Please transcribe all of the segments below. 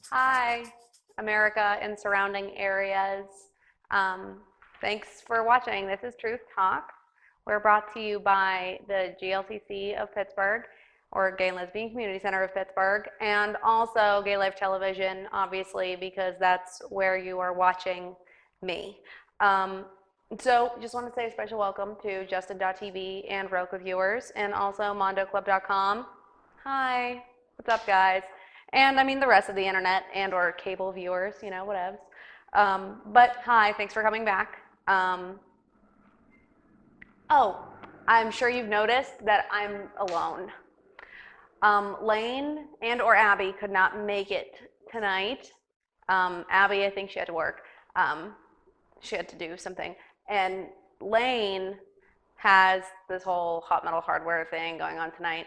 Hi, America and surrounding areas. Thanks for watching. This is Truth Talk. We're brought to you by the GLCC of Pittsburgh, or Gay and Lesbian Community Center of Pittsburgh, and also Gay Life Television, obviously, because that's where you are watching me. So just want to say a special welcome to Justin.tv and Roku viewers, and also MondoClub.com. Hi, what's up, guys? And I mean the rest of the internet and or cable viewers, you know, whatevs. But hi, thanks for coming back. Oh, I'm sure you've noticed that I'm alone. Lane and or Abby could not make it tonight. Abby, I think she had to work. She had to do something. And Lane has this whole hot metal hardware thing going on tonight.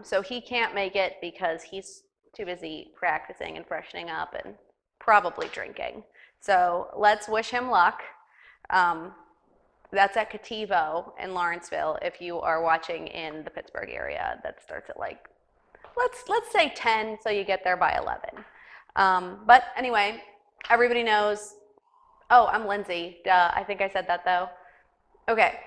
So he can't make it because he's too busy practicing and freshening up and probably drinking. So let's wish him luck. That's at Cativo in Lawrenceville if you are watching in the Pittsburgh area. That starts at like, let's say 10, so you get there by 11. But anyway, everybody knows. Oh, I'm Lindsay. Duh, I think I said that though. Okay.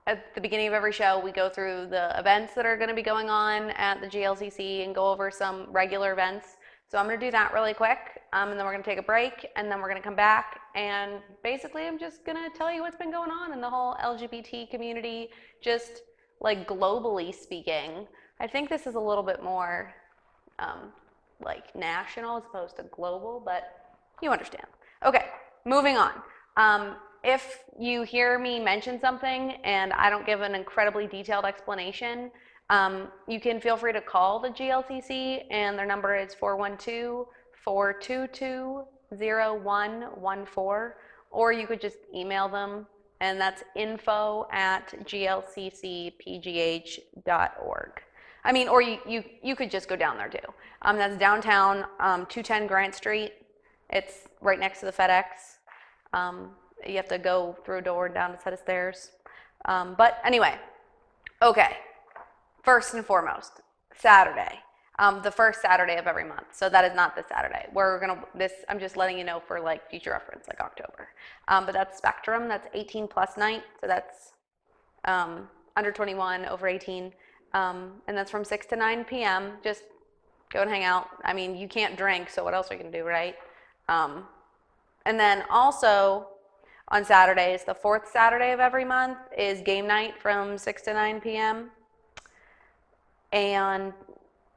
At the beginning of every show, we go through the events that are going to be going on at the GLCC and go over some regular events. So I'm going to do that really quick, and then we're going to take a break, and then we're going to come back, and basically I'm just going to tell you what's been going on in the whole LGBT community, just like globally speaking. I think this is a little bit more like national as opposed to global, but you understand. Okay, moving on. If you hear me mention something and I don't give an incredibly detailed explanation, you can feel free to call the GLCC, and their number is 412-422-0114, or you could just email them, and that's info@glccpgh.org. I mean, or you could just go down there too. That's downtown, 210 Grant Street. It's right next to the FedEx. You have to go through a door and down a set of stairs. But anyway, okay. First and foremost, Saturday, the first Saturday of every month. So that is not this Saturday. I'm just letting you know for like future reference, like October. But that's Spectrum. That's 18 plus night. So that's under 21, over 18. And that's from 6 to 9 p.m. Just go and hang out. I mean, you can't drink, so what else are you gonna do, right? And then also on Saturdays, the fourth Saturday of every month is game night from 6 to 9 p.m. And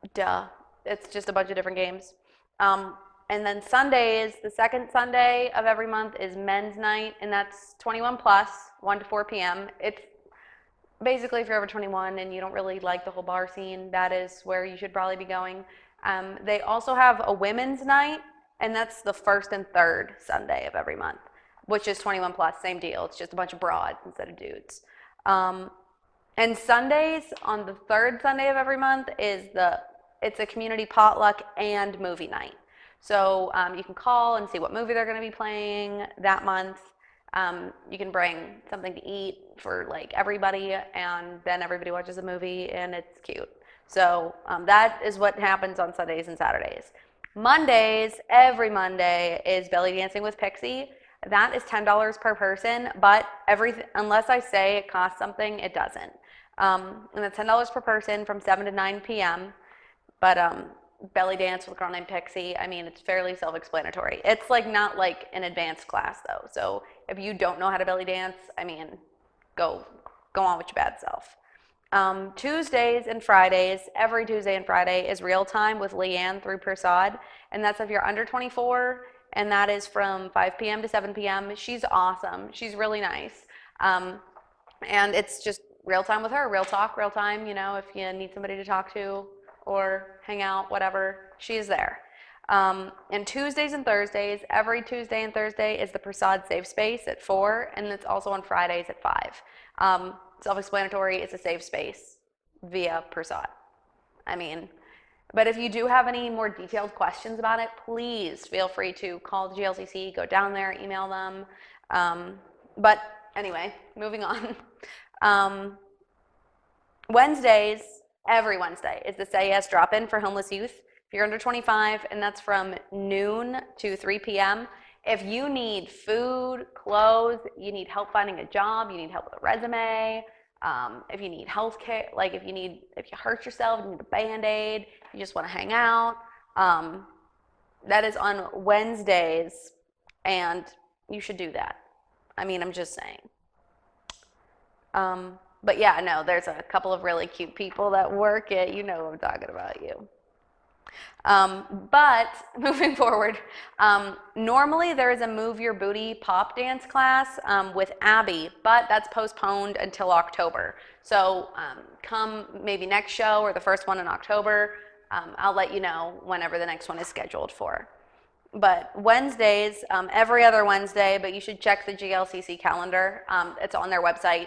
it's just a bunch of different games. And then Sundays, the second Sunday of every month is men's night, and that's 21 plus, 1 to 4 p.m. It's basically if you're over 21 and you don't really like the whole bar scene, that is where you should probably be going. They also have a women's night, and that's the first and third Sunday of every month, which is 21 plus, same deal. It's just a bunch of broads instead of dudes. And Sundays, on the third Sunday of every month, it's a community potluck and movie night. So you can call and see what movie they're going to be playing that month. You can bring something to eat for like everybody, and then everybody watches a movie, and it's cute. So that is what happens on Sundays and Saturdays. Mondays, every Monday, is belly dancing with Pixie. That is $10 per person, but unless I say it costs something, it doesn't. And it's $10 per person from 7 to 9 p.m. But belly dance with a girl named Pixie, I mean, it's fairly self-explanatory. It's like not like an advanced class though. So if you don't know how to belly dance, I mean, go on with your bad self. Tuesdays and Fridays, every Tuesday and Friday is Real Time with Leanne through Prasad, and that's if you're under 24 and that is from 5 p.m. to 7 p.m. She's awesome. She's really nice. And it's just real time with her, real talk, real time, if you need somebody to talk to or hang out, whatever, she is there. And Tuesdays and Thursdays, every Tuesday and Thursday is the Prasad Safe Space at 4, and it's also on Fridays at 5. Self-explanatory, it's a safe space via Prasad. But if you do have any more detailed questions about it, please feel free to call the GLCC, go down there, email them. But anyway, moving on. Wednesdays, every Wednesday, is the Say Yes drop-in for homeless youth. If you're under 25, and that's from noon to 3 p.m. If you need food, clothes, you need help finding a job, you need help with a resume, if you need health care, like if you hurt yourself, you need a Band-Aid, you just want to hang out, that is on Wednesdays, and you should do that. I'm just saying. But yeah, no, there's a couple of really cute people that work it. You know I'm talking about you. But moving forward, normally there is a Move Your Booty pop dance class with Abby, but that's postponed until October. So come maybe next show or the first one in October, I'll let you know whenever the next one is scheduled for. But Wednesdays, every other Wednesday, but you should check the GLCC calendar. It's on their website,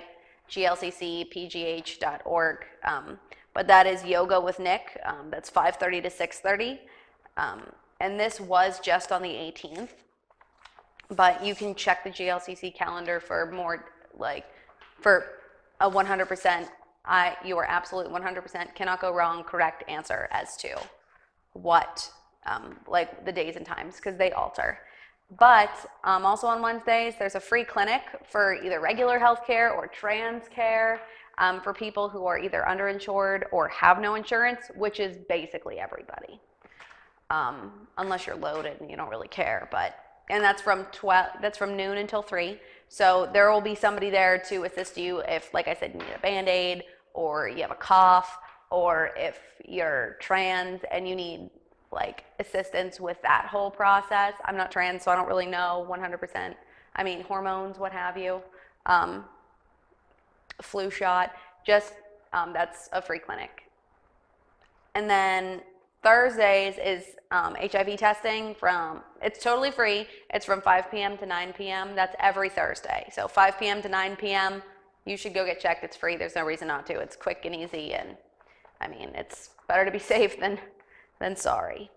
glccpgh.org. But that is Yoga with Nick. That's 5:30 to 6:30. And this was just on the 18th. But you can check the GLCC calendar for more, for a 100%, you are absolutely 100% cannot go wrong correct answer as to what, the days and times, because they alter. But also on Wednesdays, there's a free clinic for either regular health care or trans care. For people who are either underinsured or have no insurance, which is basically everybody, unless you're loaded and you don't really care. And that's from noon until 3. So there will be somebody there to assist you if, like I said, you need a Band-Aid or you have a cough, or if you're trans and you need assistance with that whole process. I'm not trans, so I don't really know 100%. Hormones, what have you. Flu shot, that's a free clinic. And then Thursdays is HIV testing it's totally free. It's from 5 p.m. to 9 p.m. That's every Thursday. So 5 p.m. to 9 p.m., you should go get checked. It's free. There's no reason not to. It's quick and easy, and it's better to be safe than sorry.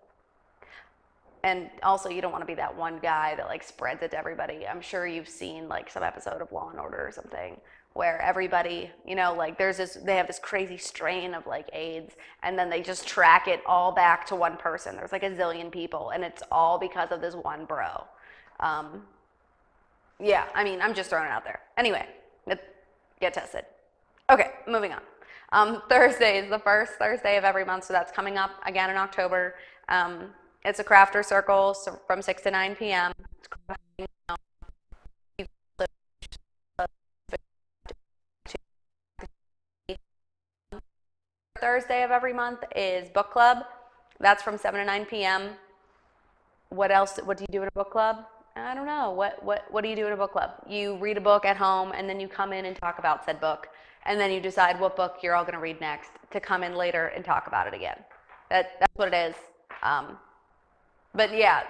And also, you don't want to be that one guy that spreads it to everybody. I'm sure you've seen some episode of Law and Order or something where everybody, they have this crazy strain of AIDS, and then they just track it all back to one person. There's a zillion people, and it's all because of this one bro. Yeah, I'm just throwing it out there. Anyway, get tested. Okay, moving on. Thursday is the first Thursday of every month, so that's coming up again in October. It's a crafter circle from 6 to 9 p.m. Thursday of every month is book club. That's from 7 to 9 p.m. What else? What do you do in a book club? I don't know. What do you do in a book club? You read a book at home, and then you come in and talk about said book, and then you decide what book you're all going to read next to come in later and talk about it again. That's what it is. But yeah,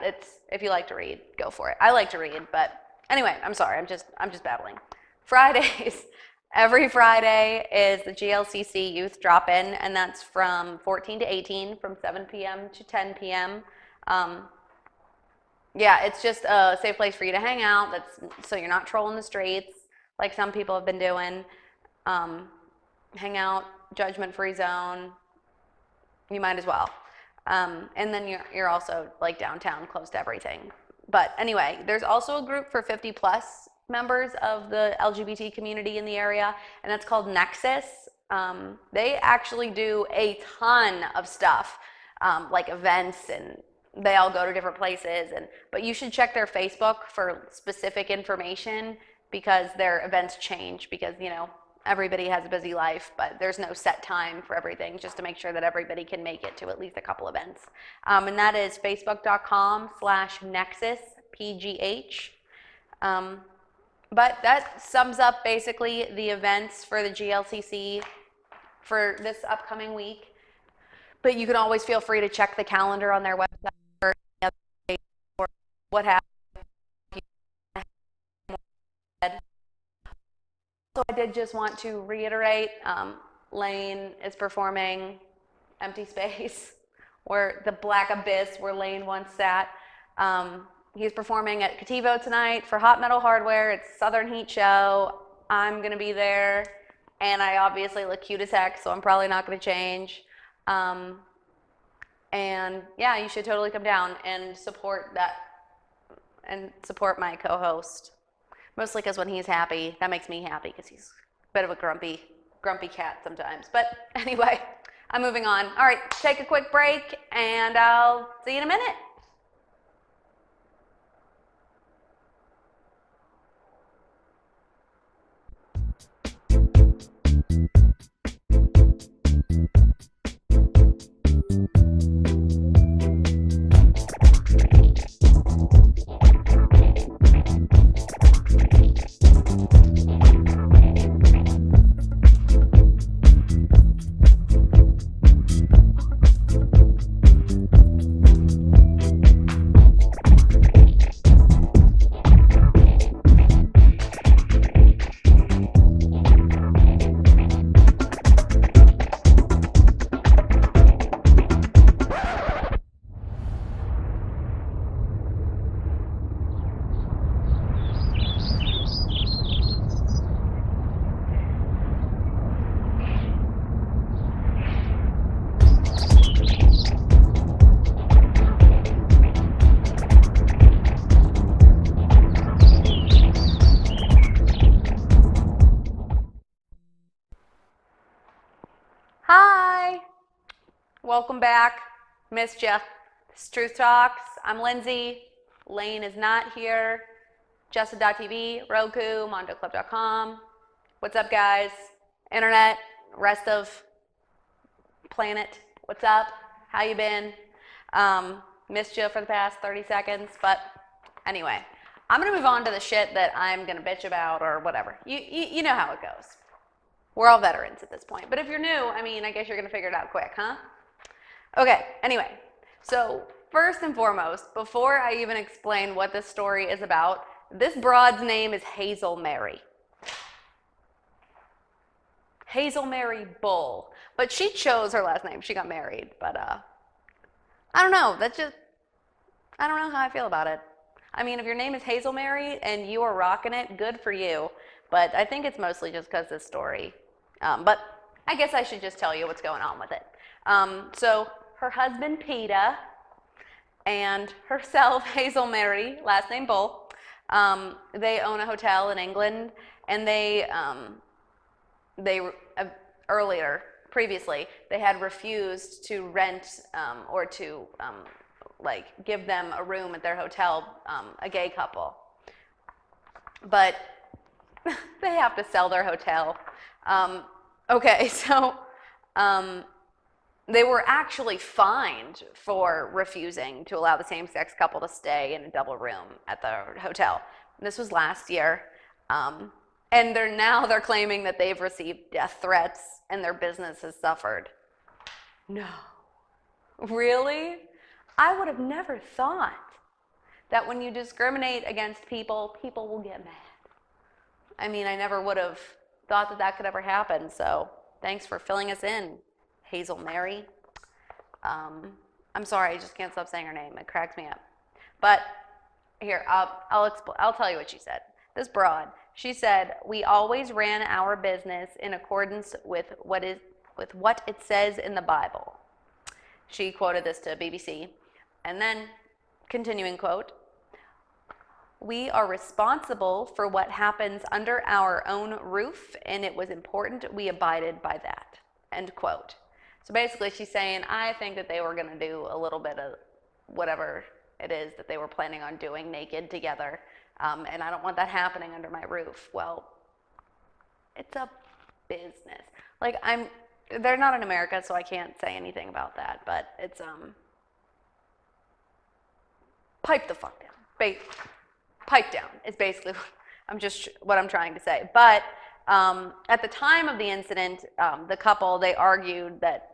if you like to read, go for it. I like to read, but anyway, I'm sorry. I'm just babbling. Fridays. Every Friday is the GLCC Youth Drop-In, and that's from 14 to 18, from 7 p.m. to 10 p.m. Yeah, it's just a safe place for you to hang out. So you're not trolling the streets like some people have been doing. Hang out, judgment-free zone. You might as well. And then you're also downtown, close to everything. But anyway, there's also a group for 50 plus members of the LGBT community in the area, and it's called Nexus. They actually do a ton of stuff, events, and they all go to different places. But you should check their Facebook for specific information, because their events change, because everybody has a busy life, but there's no set time for everything, just to make sure that everybody can make it to at least a couple events. And that is facebook.com/nexuspgh. But that sums up basically the events for the GLCC for this upcoming week. But you can always feel free to check the calendar on their website or what happened. So I did just want to reiterate, Lane is performing Empty Space, or the Black Abyss where Lane once sat. He's performing at Kativo tonight for Hot Metal Hardware. It's Southern Heat Show. I'm going to be there, and I obviously look cute as heck, so I'm probably not going to change. And yeah, you should totally come down and support that and support my co-host. Mostly because when he's happy, that makes me happy because he's a bit of a grumpy cat sometimes. But anyway, I'm moving on. All right, take a quick break, and I'll see you in a minute. Hi, welcome back. Missed ya. This is Truth Talks. I'm Lindsay. Lane is not here. Justin.tv, Roku, MondoClub.com. What's up, guys? Internet, rest of planet. What's up? How you been? Missed you for the past 30 seconds, but anyway, I'm gonna move on to the shit that I'm gonna bitch about or whatever. You know how it goes. We're all veterans at this point. But if you're new, I mean, I guess you're going to figure it out quick, huh? Okay, anyway. So first and foremost, before I even explain what this story is about, this broad's name is Hazel Mary. Hazel Mary Bull. But she chose her last name. She got married. But I don't know. I don't know how I feel about it. I mean, if your name is Hazel Mary and you are rocking it, good for you. But I think it's mostly just because this story. But I guess I should just tell you what's going on with it. So her husband, PETA, and herself, Hazel Mary, last name Bull, they own a hotel in England, and previously, they had refused to rent or to give them a room at their hotel, a gay couple. But they have to sell their hotel. Okay, so they were actually fined for refusing to allow the same-sex couple to stay in a double room at the hotel. This was last year. And they're claiming that they've received death threats and their business has suffered. No. Really? I would have never thought that when you discriminate against people, people will get mad. I mean, I never would have thought that that could ever happen, so thanks for filling us in, Hazel Mary. I'm sorry, I just can't stop saying her name. It cracks me up. But here, I'll tell you what she said. This broad, she said, "We always ran our business in accordance with what it says in the Bible." She quoted this to BBC. And then, continuing quote, "We are responsible for what happens under our own roof, and it was important we abided by that." End quote. So basically she's saying, I think that they were going to do a little bit of whatever it is that they were planning on doing naked together, and I don't want that happening under my roof. Well, it's a business. Like they're not in America, so I can't say anything about that, but it's, pipe the fuck down. Pipe down is basically what I'm trying to say. But at the time of the incident, the couple, they argued that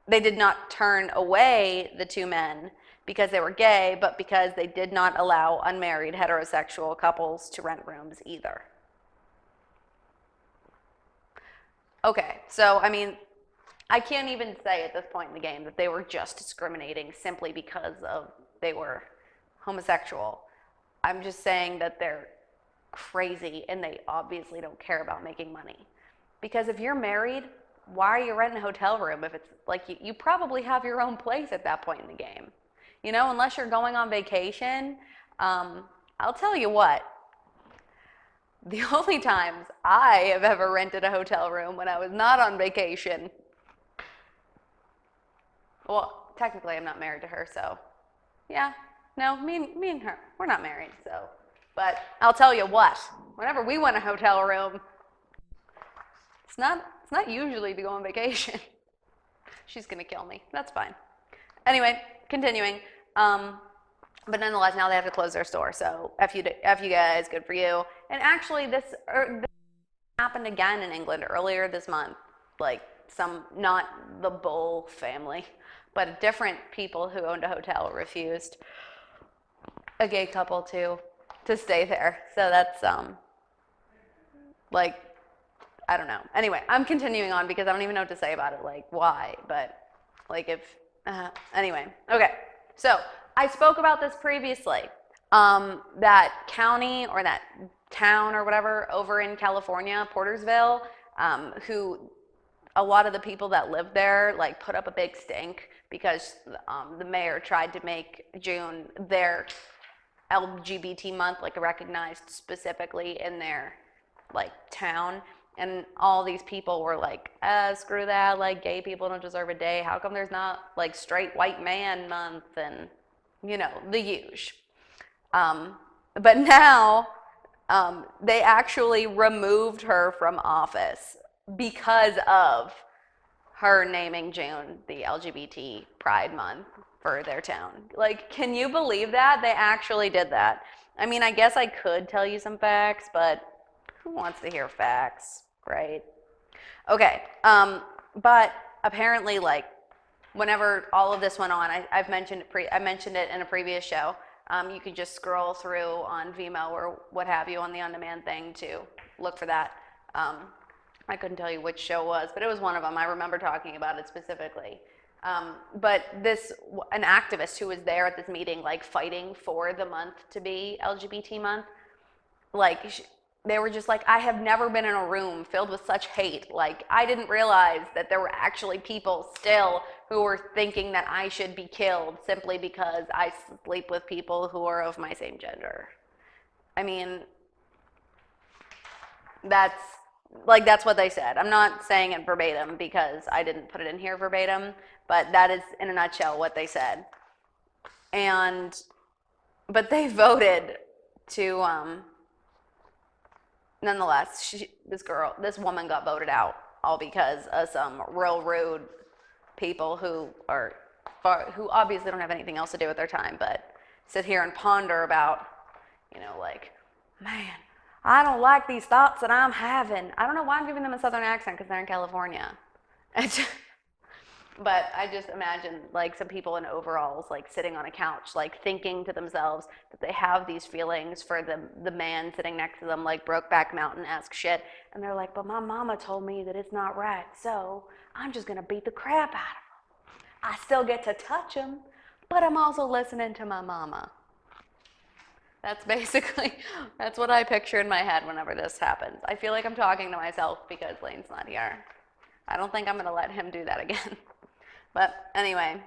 they did not turn away the two men because they were gay, but because they did not allow unmarried heterosexual couples to rent rooms either. Okay, so I mean, I can't even say at this point in the game that they were just discriminating simply because they were homosexual. I'm just saying that they're crazy and they obviously don't care about making money. Because if you're married, why are you renting a hotel room if it's like you probably have your own place at that point in the game? You know, unless you're going on vacation. I'll tell you what, the only times I have ever rented a hotel room when I was not on vacation, well, technically I'm not married to her, so yeah, no, me and her, we're not married, so. But I'll tell you what, whenever we want a hotel room, it's not usually to go on vacation. She's gonna kill me. That's fine. Anyway, continuing. But nonetheless, now they have to close their store. So F you guys, good for you. And actually, this happened again in England earlier this month. Like not the Bull family, but different people who owned a hotel refused a gay couple to stay there. So that's like, I don't know. Anyway, I'm continuing on because I don't even know what to say about it. Like why, but like anyway. Okay, so I spoke about this previously. That county or that town or whatever over in California, Portersville, who a lot of the people that live there like put up a big stink because the mayor tried to make June their LGBT month, like recognized specifically in their like town. And all these people were like, screw that, like gay people don't deserve a day. How come there's not like straight white man month and, you know, the huge. But now they actually removed her from office because of her naming June the LGBT Pride Month for their town. Like, can you believe that? They actually did that. I mean, I guess I could tell you some facts, but who wants to hear facts, right? Okay, but apparently, like, whenever all of this went on, I mentioned it in a previous show. You can just scroll through on Vimeo or what have you on the on-demand thing to look for that. I couldn't tell you which show it was, but it was one of them. I remember talking about it specifically. But an activist who was there at this meeting, like fighting for the month to be LGBT month, like they were just like, I have never been in a room filled with such hate. Like, I didn't realize that there were actually people still who were thinking that I should be killed simply because I sleep with people who are of my same gender. I mean, that's what they said. I'm not saying it verbatim because I didn't put it in here verbatim, but that is in a nutshell what they said. But they voted to, nonetheless, this woman got voted out, all because of some real rude people who obviously don't have anything else to do with their time, but sit here and ponder about, you know, like, man, I don't like these thoughts that I'm having. I don't know why I'm giving them a southern accent because they're in California. But I just imagine like some people in overalls like sitting on a couch like thinking to themselves that they have these feelings for the man sitting next to them like Brokeback Mountain-esque shit, and they're like, but my mama told me that it's not right, so I'm just gonna beat the crap out of him. I still get to touch him, but I'm also listening to my mama. That's what I picture in my head whenever this happens. I feel like I'm talking to myself because Lane's not here. I don't think I'm gonna let him do that again. But anyway,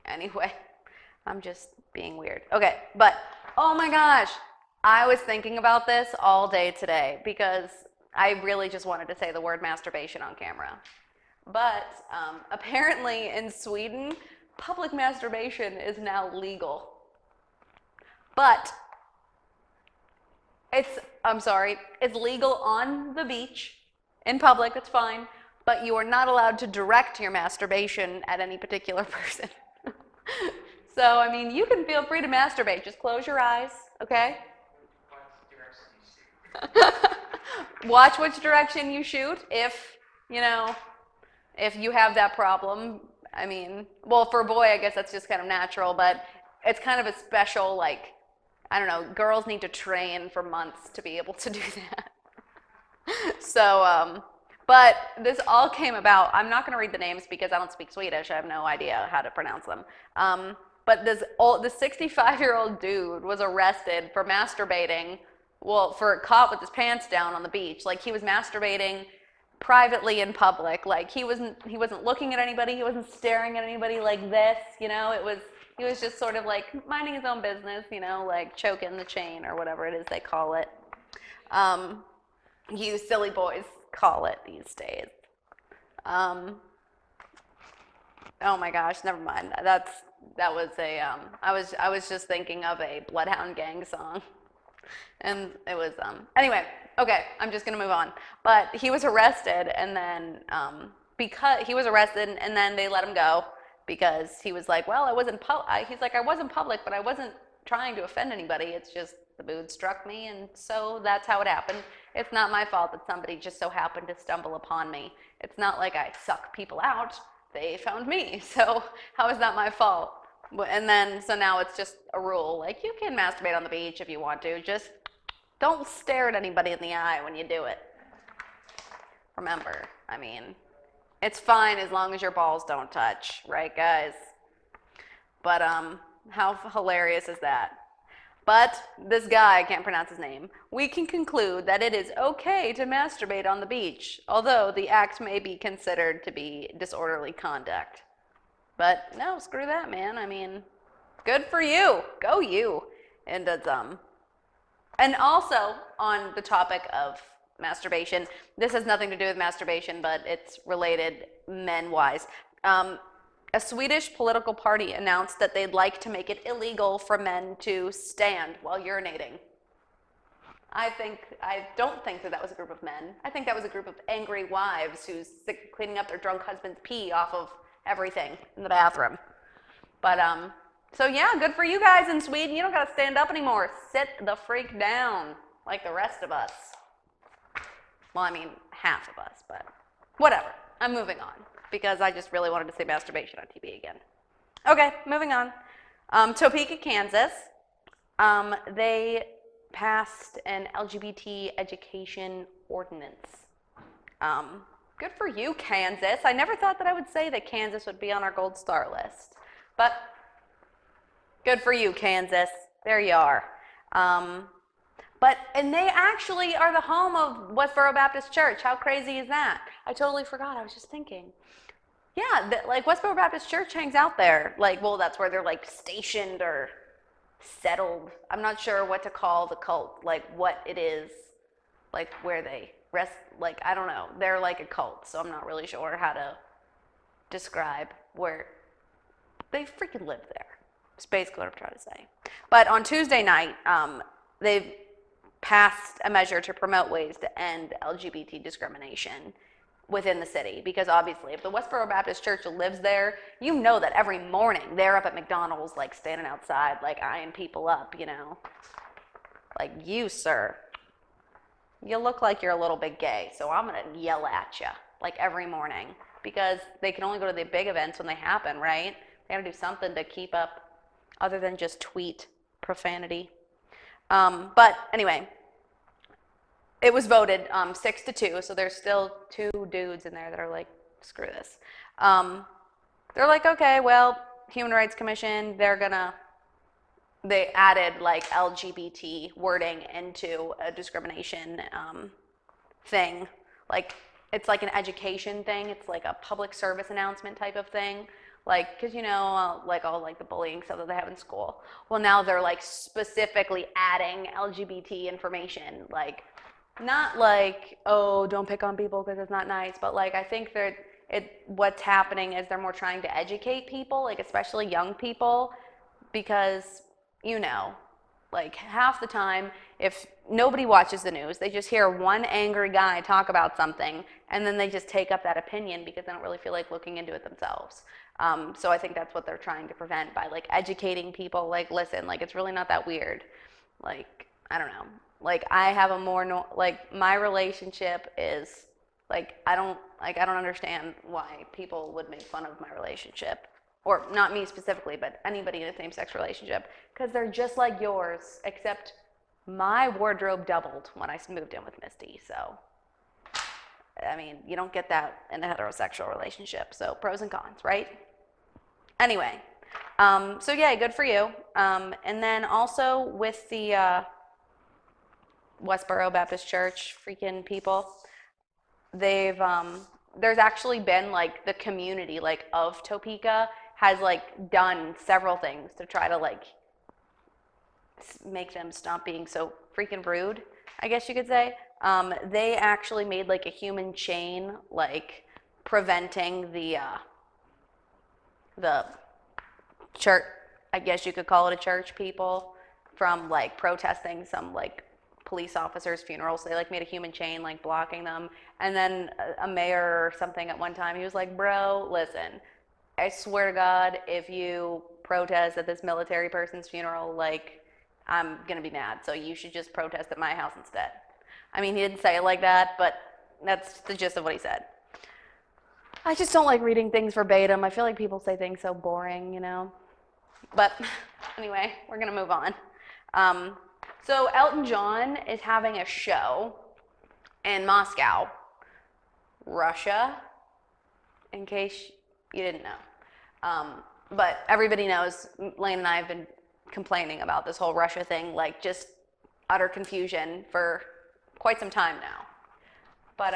I'm just being weird. Okay, but oh my gosh, I was thinking about this all day today because I really just wanted to say the word masturbation on camera. But apparently in Sweden, public masturbation is now legal. But it's legal on the beach in public, that's fine, but you are not allowed to direct your masturbation at any particular person. So, I mean, you can feel free to masturbate. Just close your eyes, okay? Watch which direction you shoot if, you know, if you have that problem. I mean, well, for a boy, I guess that's just kind of natural, but it's kind of a special, like, I don't know, girls need to train for months to be able to do that. So, but this all came about. I'm not going to read the names because I don't speak Swedish. I have no idea how to pronounce them. But this 65-year-old dude was arrested for masturbating. Well, for caught with his pants down on the beach. Like he was masturbating privately in public. Like he wasn't looking at anybody. He wasn't staring at anybody like this. You know, he was just sort of like minding his own business. You know, like choking the chain or whatever it is they call it. You silly boys call it these days. Oh my gosh, never mind. That was a I was just thinking of a Bloodhound Gang song. And it was anyway, okay, I'm just gonna move on. But he was arrested and then because he was arrested and then they let him go because he was like, well, I wasn't he's like, I wasn't public, but I wasn't trying to offend anybody. It's just the mood struck me and so that's how it happened. It's not my fault that somebody just so happened to stumble upon me. It's not like I suck people out. They found me. So how is that my fault? And then, so now it's just a rule. Like, you can masturbate on the beach if you want to. Just don't stare at anybody in the eye when you do it. Remember, I mean, it's fine as long as your balls don't touch. Right, guys? But, how hilarious is that? But this guy, I can't pronounce his name, we can conclude that it is okay to masturbate on the beach, although the act may be considered to be disorderly conduct. But no, screw that, man. I mean, good for you. Go you. And and also on the topic of masturbation, this has nothing to do with masturbation, but it's related men-wise. A Swedish political party announced that they'd like to make it illegal for men to stand while urinating. I don't think that was a group of men. I think that was a group of angry wives who's sick of cleaning up their drunk husband's pee off of everything in the bathroom. But, so yeah, good for you guys in Sweden. You don't gotta stand up anymore. Sit the freak down like the rest of us. Well, I mean, half of us, but whatever. I'm moving on because I just really wanted to say masturbation on TV again. Okay, moving on. Topeka, Kansas. They passed an LGBT education ordinance. Good for you, Kansas. I never thought that I would say that Kansas would be on our gold star list. But good for you, Kansas. There you are. And they actually are the home of Westboro Baptist Church. How crazy is that? I totally forgot. I was just thinking. Yeah, like Westboro Baptist Church hangs out there. Like, well, that's where they're like stationed or settled. I'm not sure what to call the cult, like what it is, like where they rest, like, I don't know. They're like a cult, so I'm not really sure how to describe where they freaking live there. It's basically what I'm trying to say. But on Tuesday night, they've passed a measure to promote ways to end LGBT discrimination within the city. Because obviously, if the Westboro Baptist Church lives there, you know that every morning they're up at McDonald's, like standing outside, like eyeing people up, you know. Like, you, sir, you look like you're a little bit gay, so I'm going to yell at you, like every morning. Because they can only go to the big events when they happen, right? They got to do something to keep up other than just tweet profanity. But anyway, it was voted 6-2, so there's still 2 dudes in there that are like, screw this. They're like, okay, well, Human Rights Commission, they added like LGBT wording into a discrimination thing. Like, it's like an education thing. It's like a public service announcement type of thing. Like, because, you know, like all like the bullying stuff that they have in school. Well, now they're like specifically adding LGBT information. Like, not like, oh, don't pick on people because it's not nice. But like, I think what's happening is they're more trying to educate people, like especially young people, because, you know, Like half the time, if nobody watches the news, they just hear one angry guy talk about something, and then they just take up that opinion because they don't really feel like looking into it themselves. So I think that's what they're trying to prevent by like educating people. Like, listen, like it's really not that weird. Like, I don't know. Like I have a more like my relationship is like I don't understand why people would make fun of my relationship, or not me specifically, but anybody in a same-sex relationship, because they're just like yours, except my wardrobe doubled when I moved in with Misty. So, I mean, you don't get that in a heterosexual relationship. So pros and cons, right? Anyway, so yeah, good for you. And then also with the Westboro Baptist Church freaking people, they've there's actually been like the community like of Topeka has like done several things to try to like make them stop being so freaking rude, I guess you could say. They actually made like a human chain, like preventing the church, I guess you could call it a church, people from like protesting some like police officers' funerals. They like made a human chain like blocking them. And then a mayor or something at one time, he was like, bro, listen, I swear to God, if you protest at this military person's funeral, like, I'm gonna be mad. So you should just protest at my house instead. I mean, he didn't say it like that, but that's the gist of what he said. I just don't like reading things verbatim. I feel like people say things so boring, you know? But anyway, we're gonna move on. So Elton John is having a show in Moscow, Russia, in case you didn't know. But everybody knows, Lane and I have been complaining about this whole Russia thing, like just utter confusion for quite some time now. But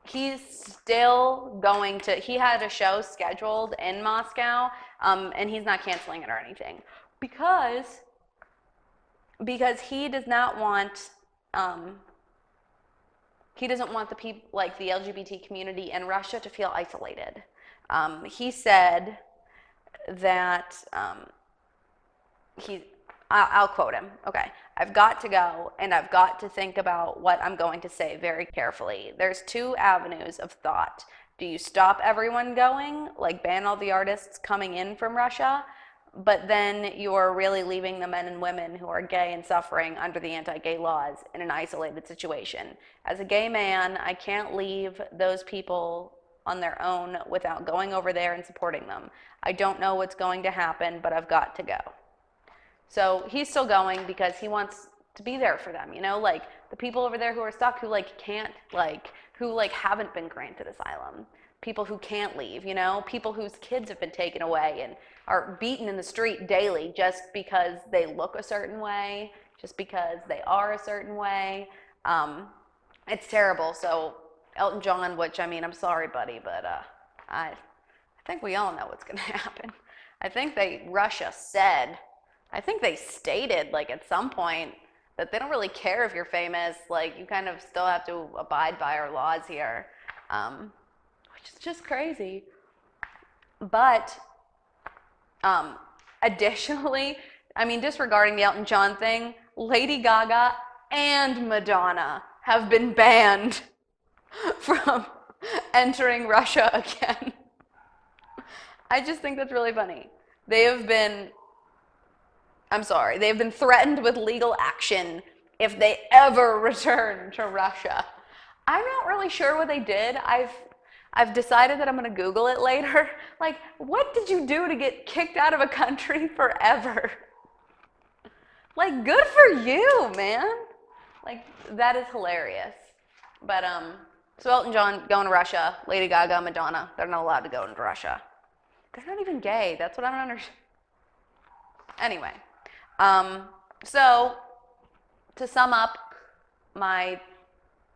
he's still going to, he had a show scheduled in Moscow, and he's not canceling it or anything because he does not want, he doesn't want the people, like the LGBT community in Russia to feel isolated. He said that I'll quote him. Okay. I've got to go and I've got to think about what I'm going to say very carefully. There's two avenues of thought. Do you stop everyone going, like ban all the artists coming in from Russia, but then you're really leaving the men and women who are gay and suffering under the anti-gay laws in an isolated situation. As a gay man, I can't leave those people on their own without going over there and supporting them. I don't know what's going to happen, but I've got to go. So he's still going because he wants to be there for them, you know, like the people over there who are stuck, who like can't, like, who like haven't been granted asylum, people who can't leave, you know, people whose kids have been taken away and are beaten in the street daily just because they look a certain way, just because they are a certain way. It's terrible. So Elton John, which, I mean, I'm sorry, buddy, but I think we all know what's going to happen. I think Russia said, I think they stated, like, at some point that they don't really care if you're famous. Like, you kind of still have to abide by our laws here, which is just crazy. But additionally, I mean, disregarding the Elton John thing, Lady Gaga and Madonna have been banned from entering Russia again. I just think that's really funny. They've been threatened with legal action if they ever return to Russia. I'm not really sure what they did. I've decided that I'm going to Google it later. Like, what did you do to get kicked out of a country forever? Like, good for you, man. Like, that is hilarious. But, so Elton John going to Russia, Lady Gaga, Madonna, they're not allowed to go into Russia. They're not even gay. That's what I don't understand. Anyway, so to sum up my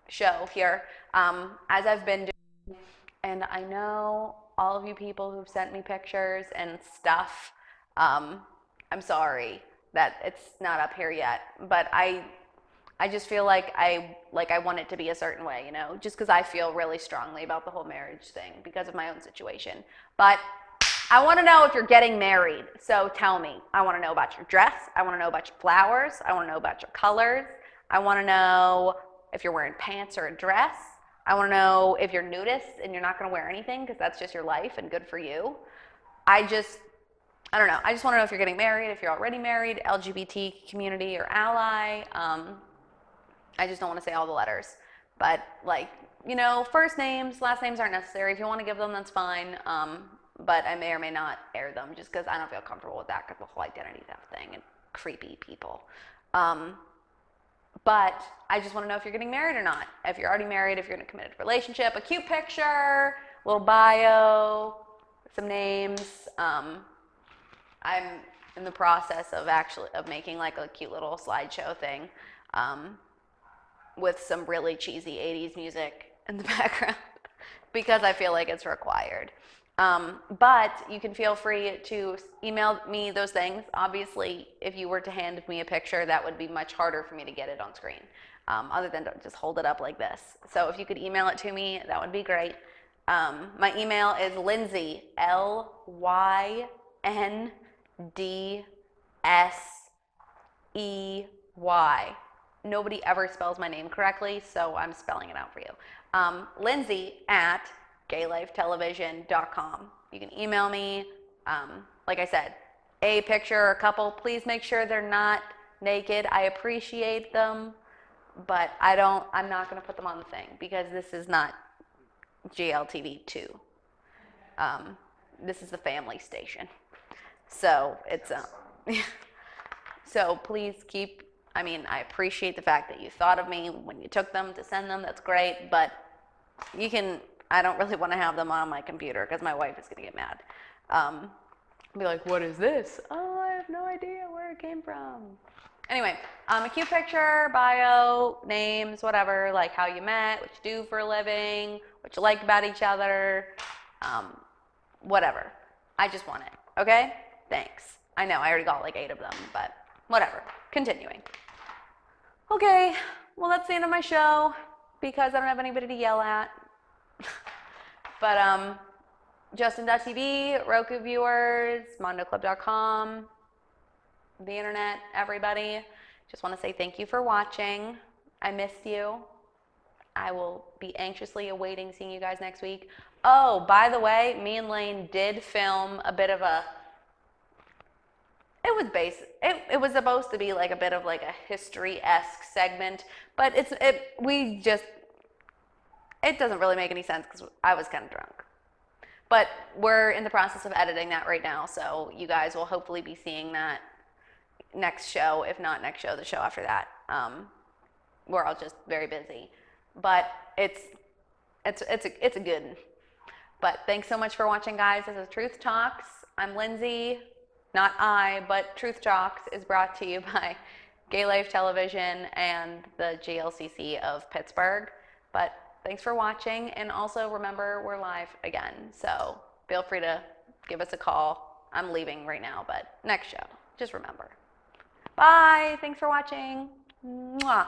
show here, as I've been doing, and I know all of you people who've sent me pictures and stuff, I'm sorry that it's not up here yet, but I just feel like I want it to be a certain way, you know, just because I feel really strongly about the whole marriage thing because of my own situation. But I want to know if you're getting married. So tell me. I want to know about your dress. I want to know about your flowers. I want to know about your colors. I want to know if you're wearing pants or a dress. I want to know if you're nudist and you're not going to wear anything because that's just your life and good for you. I don't know. I just want to know if you're getting married, if you're already married, LGBT community or ally. I just don't want to say all the letters. But like, first names, last names aren't necessary. If you want to give them, that's fine. But I may or may not air them just because I don't feel comfortable with that because the whole identity theft thing and creepy people. But I just want to know if you're getting married or not. If you're already married, if you're in a committed relationship, a cute picture, little bio, some names. I'm in the process of making like a cute little slideshow thing with some really cheesy 80s music in the background because I feel like it's required. But you can feel free to email me those things. Obviously, if you were to hand me a picture, that would be much harder for me to get it on screen, other than to just hold it up like this. So if you could email it to me, that would be great. My email is Lynsey, Lyndesey. Nobody ever spells my name correctly, so I'm spelling it out for you. Lynsey@gaylifetelevision.com. You can email me. Like I said, a picture or a couple. Please make sure they're not naked. I appreciate them, but I'm not going to put them on the thing because this is not GLTV 2. This is the family station. So it's so please I appreciate the fact that you thought of me when you took them to send them. That's great, but I don't really want to have them on my computer because my wife is going to get mad. Be like, what is this? Oh, I have no idea where it came from. Anyway, a cute picture, bio, names, whatever, like how you met, what you do for a living, what you like about each other, whatever. I just want it, okay? Thanks. I know, I already got like 8 of them, but whatever. Continuing. Okay, well, that's the end of my show because I don't have anybody to yell at. But Justin.tv, Roku viewers, MondoClub.com, the internet, everybody. Just want to say thank you for watching. I missed you. I will be anxiously awaiting seeing you guys next week. Oh, by the way, me and Lane did film a bit of it was supposed to be like a bit of like a history-esque segment, but it doesn't really make any sense because I was kind of drunk. But we're in the process of editing that right now, so you guys will hopefully be seeing that next show, if not next show, the show after that. We're all just very busy, but it's a good. But thanks so much for watching, guys. This is Truth Talks. I'm Lynsey. Not I, but Truth Talks is brought to you by Gay Life Television and the GLCC of Pittsburgh. But thanks for watching, and also remember we're live again, so feel free to give us a call. I'm leaving right now, but next show, just remember. Bye, thanks for watching. Mwah.